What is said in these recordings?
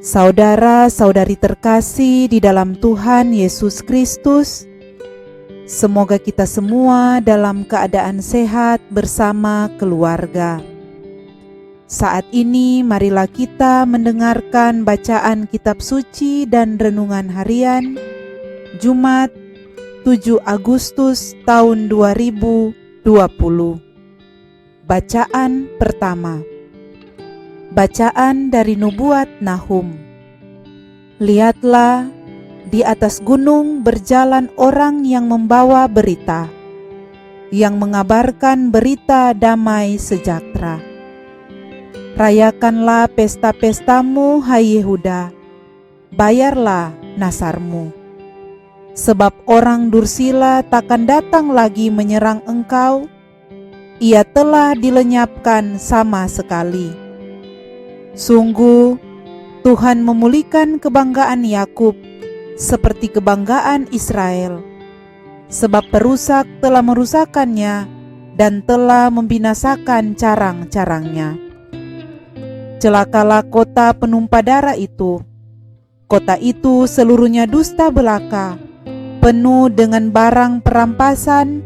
Saudara-saudari terkasih di dalam Tuhan Yesus Kristus, semoga kita semua dalam keadaan sehat bersama keluarga. Saat ini marilah kita mendengarkan bacaan kitab suci dan renungan harian Jumat 7 Agustus tahun 2020. Bacaan pertama. Bacaan dari Nubuat Nahum. Lihatlah, di atas gunung berjalan orang yang membawa berita, yang mengabarkan berita damai sejahtera. Rayakanlah pesta-pestamu, hai Yehuda, bayarlah nasarmu. Sebab orang dursila takkan datang lagi menyerang engkau, ia telah dilenyapkan sama sekali. Sungguh, Tuhan memulihkan kebanggaan Yakub seperti kebanggaan Israel, sebab perusak telah merusakkannya dan telah membinasakan carang-carangnya. Celakalah kota penumpah darah itu. Kota itu seluruhnya dusta belaka, penuh dengan barang perampasan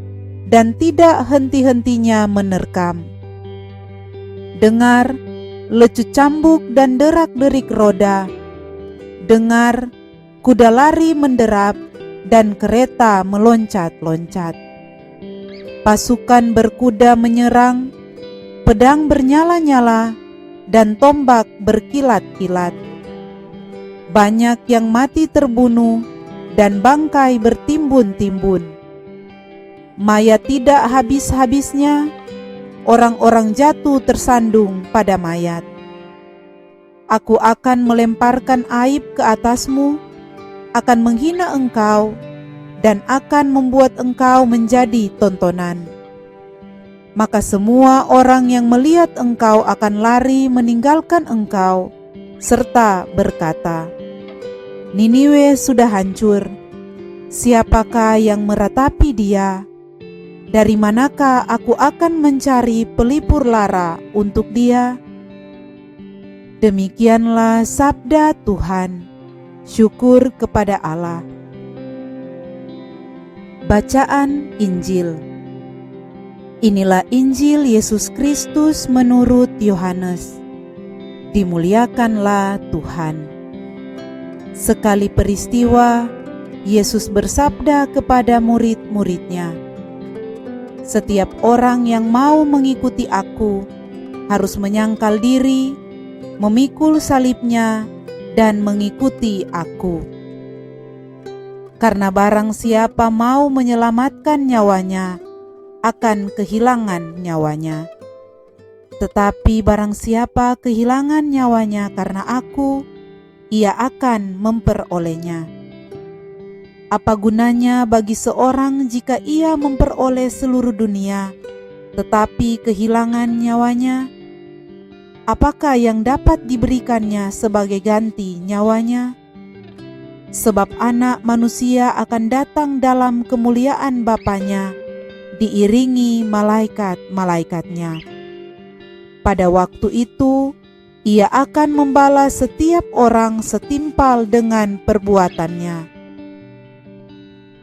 dan tidak henti-hentinya menerkam. Dengar, lecut cambuk dan derak-derik roda. Dengar, kuda lari menderap dan kereta meloncat-loncat. Pasukan berkuda menyerang, pedang bernyala-nyala dan tombak berkilat-kilat. Banyak yang mati terbunuh dan bangkai bertimbun-timbun. Mayat tidak habis-habisnya, orang-orang jatuh tersandung pada mayat. Aku akan melemparkan aib ke atasmu, akan menghina engkau, dan akan membuat engkau menjadi tontonan. Maka semua orang yang melihat engkau akan lari meninggalkan engkau, serta berkata, Niniwe sudah hancur, siapakah yang meratapi dia? Dari manakah aku akan mencari pelipur lara untuk dia? Demikianlah sabda Tuhan. Syukur kepada Allah. Bacaan Injil. Inilah Injil Yesus Kristus menurut Yohanes. Dimuliakanlah Tuhan. Sekali peristiwa, Yesus bersabda kepada murid-muridnya, setiap orang yang mau mengikuti aku harus menyangkal diri, memikul salibnya, dan mengikuti aku. Karena barang siapa mau menyelamatkan nyawanya, akan kehilangan nyawanya. Tetapi barang siapa kehilangan nyawanya karena aku, ia akan memperolehnya. Apa gunanya bagi seorang jika ia memperoleh seluruh dunia, tetapi kehilangan nyawanya? Apakah yang dapat diberikannya sebagai ganti nyawanya? Sebab Anak Manusia akan datang dalam kemuliaan Bapanya, diiringi malaikat-malaikatnya. Pada waktu itu, ia akan membalas setiap orang setimpal dengan perbuatannya.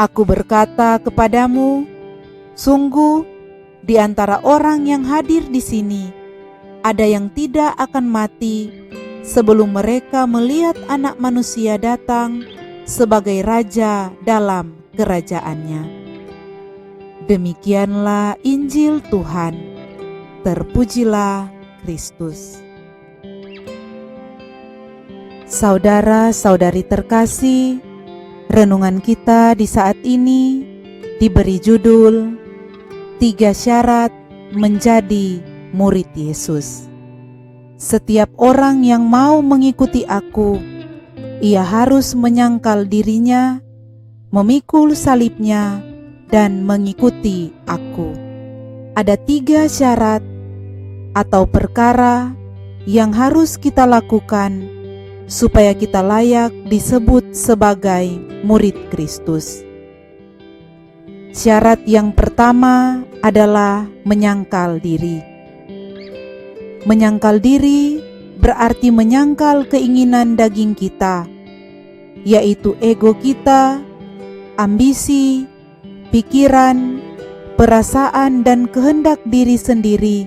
Aku berkata kepadamu, sungguh di antara orang yang hadir di sini, ada yang tidak akan mati sebelum mereka melihat Anak Manusia datang sebagai Raja dalam kerajaannya. Demikianlah Injil Tuhan. Terpujilah Kristus. Saudara-saudari terkasih, renungan kita di saat ini diberi judul 3 syarat menjadi murid Yesus. Setiap orang yang mau mengikuti aku, ia harus menyangkal dirinya, memikul salibnya, dan mengikuti aku. Ada 3 syarat atau perkara yang harus kita lakukan supaya kita layak disebut sebagai murid Kristus. Syarat yang pertama adalah menyangkal diri. Menyangkal diri berarti menyangkal keinginan daging kita, yaitu ego kita, ambisi, pikiran, perasaan, dan kehendak diri sendiri,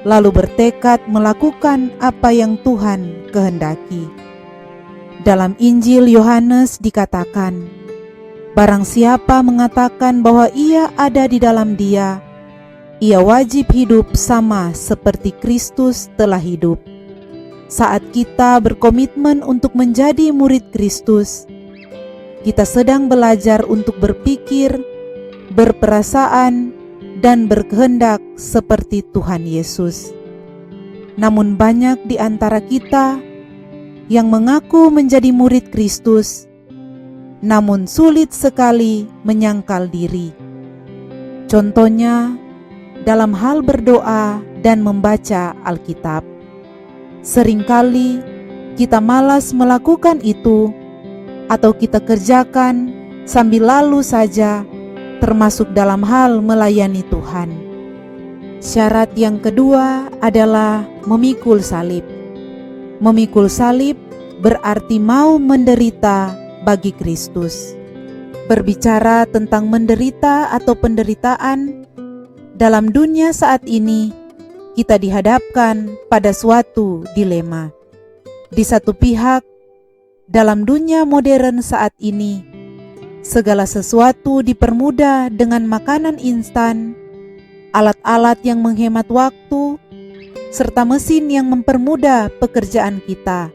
lalu bertekad melakukan apa yang Tuhan kehendaki. Dalam Injil Yohanes dikatakan, barang siapa mengatakan bahwa ia ada di dalam Dia, ia wajib hidup sama seperti Kristus telah hidup. Saat kita berkomitmen untuk menjadi murid Kristus, kita sedang belajar untuk berpikir, berperasaan, dan berkehendak seperti Tuhan Yesus. Namun banyak di antara kita yang mengaku menjadi murid Kristus, namun sulit sekali menyangkal diri. Contohnya, dalam hal berdoa dan membaca Alkitab. Seringkali kita malas melakukan itu, atau kita kerjakan sambil lalu saja, termasuk dalam hal melayani Tuhan. Syarat yang kedua adalah memikul salib. Memikul salib berarti mau menderita bagi Kristus. Berbicara tentang menderita atau penderitaan, dalam dunia saat ini kita dihadapkan pada suatu dilema. Di satu pihak, dalam dunia modern saat ini, segala sesuatu dipermudah dengan makanan instan, alat-alat yang menghemat waktu, serta mesin yang mempermudah pekerjaan kita.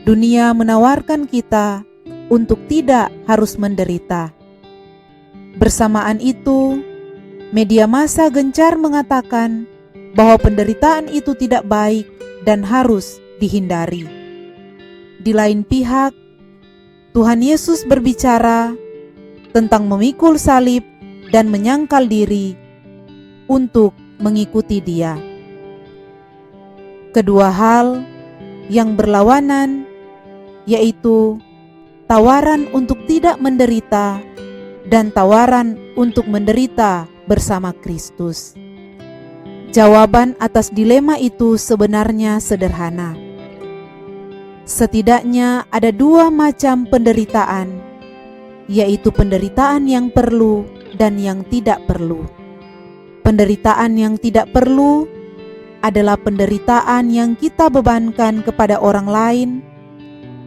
Dunia menawarkan kita untuk tidak harus menderita. Bersamaan itu, media massa gencar mengatakan bahwa penderitaan itu tidak baik dan harus dihindari. Di lain pihak, Tuhan Yesus berbicara tentang memikul salib dan menyangkal diri untuk mengikuti Dia. Kedua hal yang berlawanan, yaitu tawaran untuk tidak menderita dan tawaran untuk menderita bersama Kristus. Jawaban atas dilema itu sebenarnya sederhana. Setidaknya ada dua macam penderitaan, yaitu penderitaan yang perlu dan yang tidak perlu. Penderitaan yang tidak perlu adalah penderitaan yang kita bebankan kepada orang lain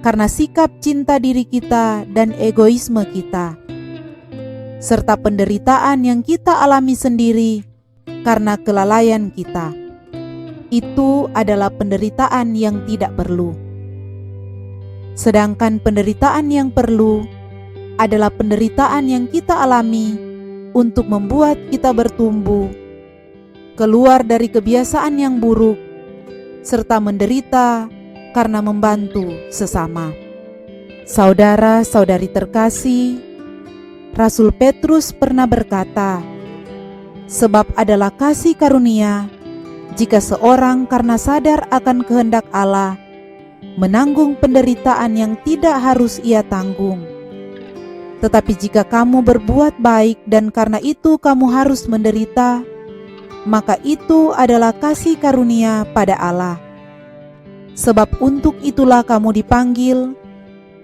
karena sikap cinta diri kita dan egoisme kita, serta penderitaan yang kita alami sendiri karena kelalaian kita. Itu adalah penderitaan yang tidak perlu. Sedangkan penderitaan yang perlu adalah penderitaan yang kita alami untuk membuat kita bertumbuh, keluar dari kebiasaan yang buruk, serta menderita karena membantu sesama. Saudara-saudari terkasih, Rasul Petrus pernah berkata, sebab adalah kasih karunia jika seorang karena sadar akan kehendak Allah menanggung penderitaan yang tidak harus ia tanggung. Tetapi jika kamu berbuat baik dan karena itu kamu harus menderita, maka itu adalah kasih karunia pada Allah. Sebab untuk itulah kamu dipanggil,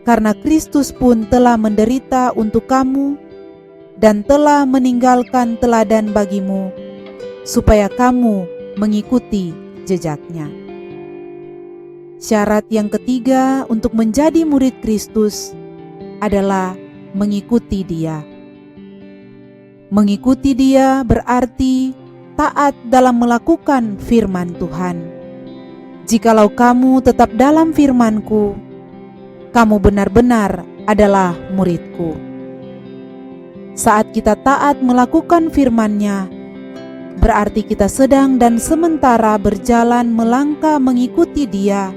karena Kristus pun telah menderita untuk kamu dan telah meninggalkan teladan bagimu, supaya kamu mengikuti jejaknya. Syarat yang ketiga untuk menjadi murid Kristus adalah mengikuti Dia. Mengikuti Dia berarti taat dalam melakukan firman Tuhan. Jikalau kamu tetap dalam firman-Ku, kamu benar-benar adalah murid-Ku. Saat kita taat melakukan firman-Nya, berarti kita sedang dan sementara berjalan melangkah mengikuti Dia,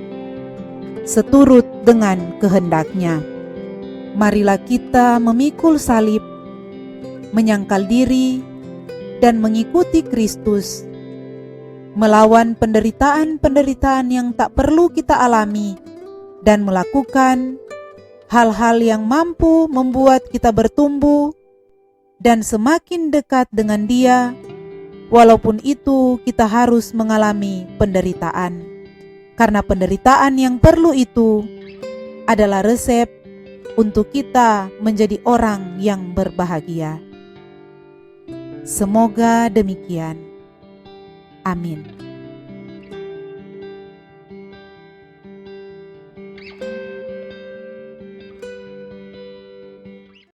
seturut dengan kehendak-Nya. Marilah kita memikul salib, menyangkal diri, dan mengikuti Kristus, melawan penderitaan-penderitaan yang tak perlu kita alami, dan melakukan hal-hal yang mampu membuat kita bertumbuh dan semakin dekat dengan Dia, walaupun itu kita harus mengalami penderitaan. karena penderitaan yang perlu itu adalah resep untuk kita menjadi orang yang berbahagia. Semoga demikian. Amin.